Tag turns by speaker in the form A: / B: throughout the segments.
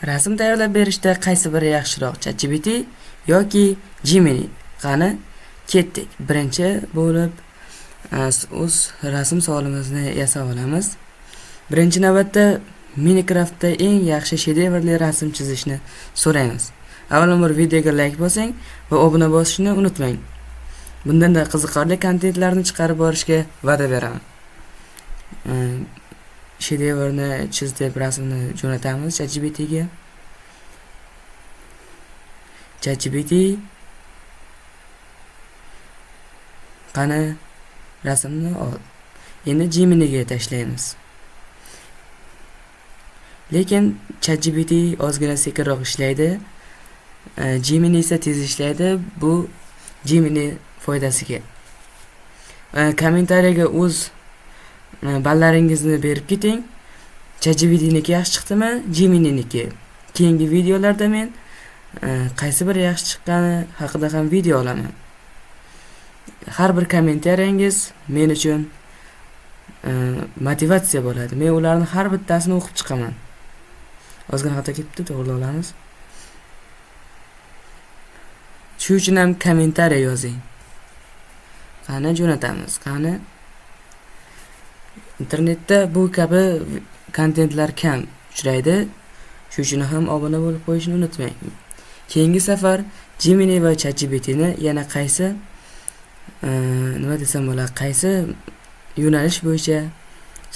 A: Rasm tayyorlab berishda qaysi biri yaxshiroq, ChatGPT yoki Gemini? Qani, ketdik. Birinchi bo'lib o'z rasm solimizni yasab olamiz. Birinchi navbatda Minecraftda eng yaxshi shedevrli rasm chizishni so'raymiz. Avvalambor videoga like bosing va obuna bosishni unutmang. Bundan-da qiziqarli kontentlarni chiqarib borishga va'da beraman. Shedevrni chiz deb rasmni jo'natamiz ChatGPTga. ChatGPT qani rasmni ol. Endi Geminiga tashlaymiz. Lekin ChatGPT ozgina sekinroq ishlaydi. Gemini esa tez ishlaydi. Bu Gemini foydasiga. Kommentariyaga o'z ballaringizni berib keting. ChatGPTniki yaxshi chiqdimi, Geminинiki? Keyingi videolarda men qaysi biri yaxshi chiqqani haqida ham video olaman. Har bir kommentariyangiz men uchun motivatsiya bo'ladi. Men ularni har bittasini o'qib chiqaman. Ozgina xato ketibdi, to'g'rilab olamiz. Shu uchun ham kommentariya yozing. Qani jo'natamiz, qani. Internetda bu kabi kontentlar kam uchraydi. Shu uchun ham obuna bo'lib qo'yishni unutmang. Keyingi safar Gemini va ChatGPTni yana qaysi nima desam bo'ladi, qaysi yo'nalish bo'yicha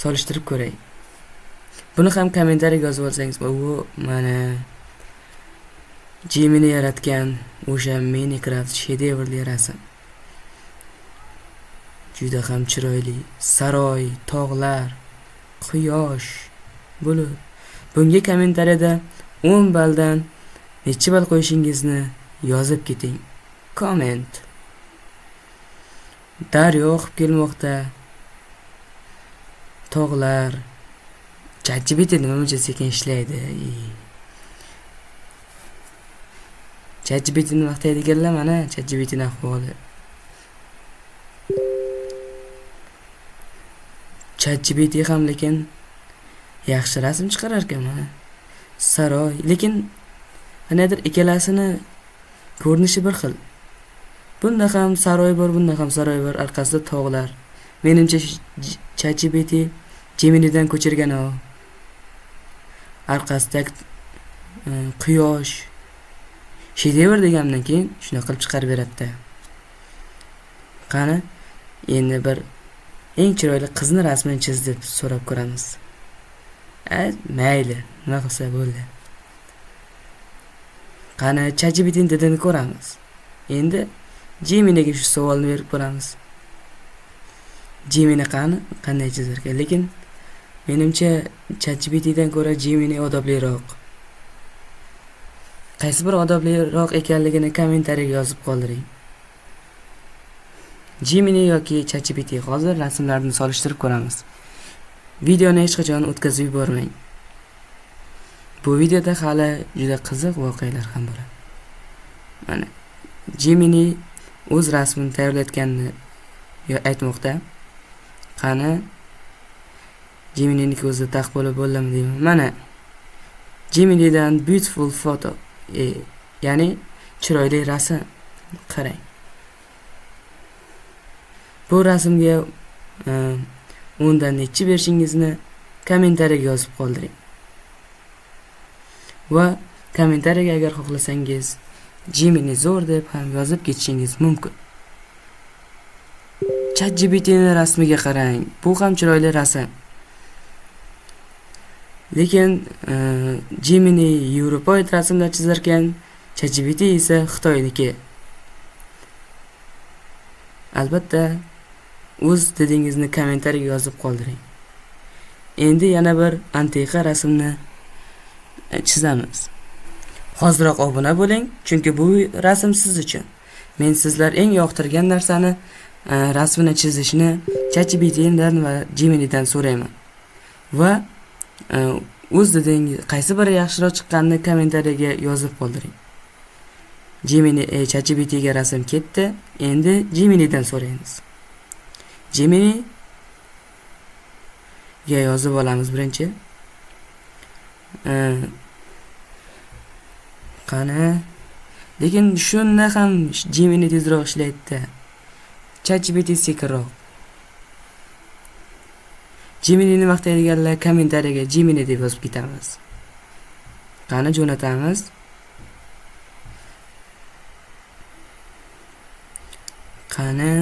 A: solishtirib ko'ray. Buni ham kommentariyaga yozib olsangiz, bu mana Gemini yaratgan o'sha Minecraft shedevrli rasm. Juda ham chiroyli. Saroy, tog'lar, quyosh, bulut. Bunga kommentariyada 10 balldan necha ball qo'yishingizni yozib keting. Komment. Daryo oqib kelmoqda. Tog'lar. ChatGPT nima uncha sekin ishlaydi? ChatGPTni maqtaydiganlar mana ChatGPTning ahvoli. ChatGPT ham lekin yaxshi rasm chiqarar ekan mana. Saroy, lekin qanaqadir ikkalasini ko'rinishi bir xil. Bunda ham saroy bor, bunda ham saroy bor, orqasida tog'lar. Menimcha ChatGPT Geminidan ko'chirgan o. Orqasida quyosh, shedevr degandan keyin shuna qilib chiqarib beradi. Qani, endi bir eng chiroyli qizni rasmini chiz deb so'rab ko'ramiz. Mayli, nima qilsa bo'ldi. Qani ChatGPTning dadini ko'ramiz. Endi Geminiga shu savolni berib ko'ramiz. Gemini qanday chizar ekan? Lekin menimcha ChatGPTdan ko'ra Gemini odobliroq. Qaysi bir odobliroq ekanligini kommentariyaga yozib qoldiring. Gemini yoki ChatGPT, hozir rasmlarni solishtirib ko'ramiz. Videoni hech qachon o'tkazib yubormang. Bu videoda hali juda qiziq voqealar ham bo'ladi. Mana Gemini o'z rasmini tayyorlayotganini aytmoqda. Qani Gemini'niki o'zida taq bo'lib bo'ldimi deyman. Mana Gemini'dan beautiful photo, ya'ni chiroyli rasm. Qarang. Bu rasmga 10 dan nechi berishingizni kommentariyaga yozib qoldiring. Va kommentariyaga agar xohlasangiz Gemini zo'r deb ham yozib ketishingiz mumkin. ChatGPTning rasmiga qarang. Bu ham chiroyli rasm. Lekin Gemini Yevropoid rasmlar chizar ekan, ChatGPT esa Xitoyniki. Albatta, o'z dedingizni kommentariyaga yozib qoldiring. Endi yana bir antiqa rasmni chizamiz. Hozirroq obuna bo'ling, chunki bu rasm siz uchun. Men sizlar eng yoqtirgan narsani rasmini chizishni ChatGPTdan va Geminidan so'rayman. Va o'z dedingiz qaysi biri yaxshiroq chiqqanini kommentariyaga yozib qoldiring. ChatGPTga rasm ketdi, endi Geminidan so'raymiz. Gemini ga yozib olamiz birinchi. Qani? Lekin shunda ham Gemini tezroq ishlaydi. ChatGPT sekinroq. Geminini maqtaydiganlar kommentariyaga Gemini deb yozib ketamiz. Qani jo'natamiz. Qani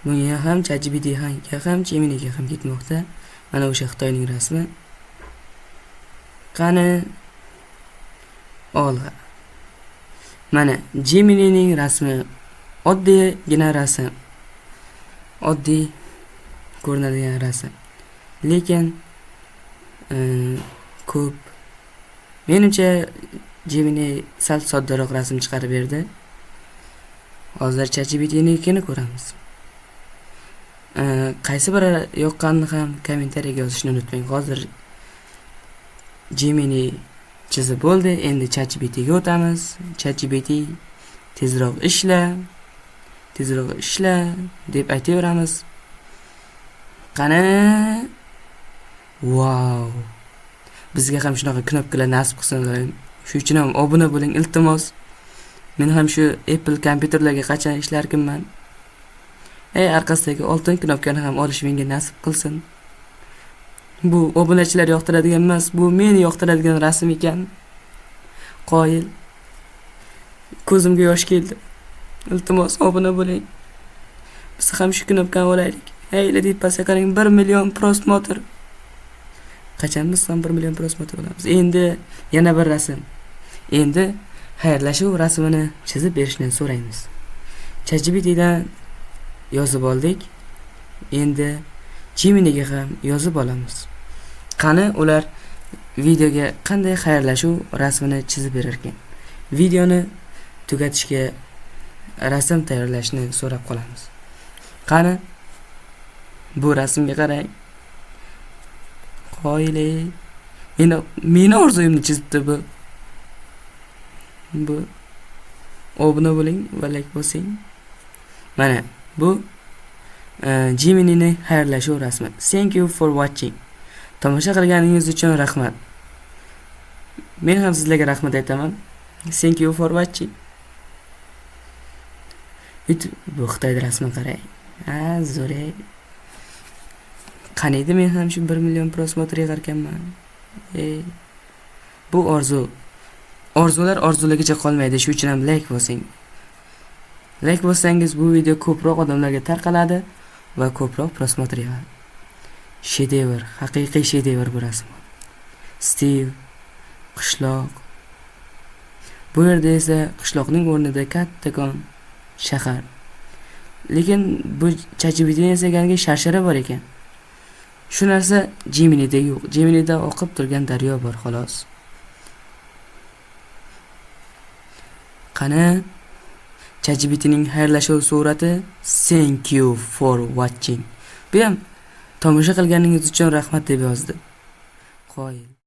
A: bunga ham ChatGPT ham Geminiga ham ketmoqda. Mana o'sha Xitoyning rasmi. Qani olg'a. Mana Geminining rasmi oddiygina rasm. Oddiy ko'rinadigan rasm. Lekin ko'p. Menimcha Gemini sal soddaroq rasm chiqarib berdi. Hozir ChatGPT'nikini ko'ramiz. Qaysi biri yoqqanini ham kommentariyaga yozishni unutmang. Hozir Gemini chizib bo'ldi. Endi ChatGPT'ga o'tamiz. ChatGPT tezroq ishla deb aytaveramiz. Qani? Wow. Bizga ham shunaqa knopkalar nasib qilsin. Shuning uchun ham obuna bo'ling, iltimos. Men ham shu Apple kompyuterlarga qachon ishlarkanman. Orqasidagi oltin knopkani ham olish menga nasib qilsin. Bu obunachilar yoqtiradigan emas, bu meni yoqtiradigan rasm ekan. Qoyil. Ko'zimga yosh keldi. Iltimos obuna bo'ling. Biz ham shu knopkani olaylik. Deb pastga qarang, 1 million prosmotr. Qachon biz ham 1 million prosmotr olamiz? Endi yana bir rasm. Endi xayrlashuv rasmini chizib berishni so'raymiz. ChatGPTdan yozib oldik. Endi Geminiga ham yozib olamiz. Qani ular videoga qanday xayrlashuv rasmini chizib berar ekan? Videoni tugatishga rasm tayyorlashni so'rab qolamiz. Qani bu rasmga qarang. Qoyili. Meni orzuyimni chizibdi bu. Bu obuna bo'ling va like bosing. Mana bu Geminining xayrlashuv rasmi. Thank you for watching. Tomosha qilganingiz uchun rahmat. Men ham sizlarga rahmat aytaman. Thank you for watching. Bu Xitoy rasmi qarang. Zo'rey. Qani edi men ham shu 1 million prosmotr yig'arkanman. Bu orzular orzuligicha qolmaydi. Shuning uchun ham like bosing. Like bossangiz bu video ko'proq odamlarga tarqaladi va ko'proq prosmotr yig'adi. Shedevr, haqiqiy shedevr bu rasm. Stiv, qishloq. Bu yerda esa qishloqning o'rnida kattakon shahar. Lekin bu ChatGPTning yasaganiga sharshara bor ekan. Shu narsa Geminida yo'q. Geminida oqib turgan daryo bor xolos. Qani ChatGPTning xayrlashuv surati Thank you for watching. Bu ham tomosha qilganingiz uchun rahmat deb yozdi. Qoyil.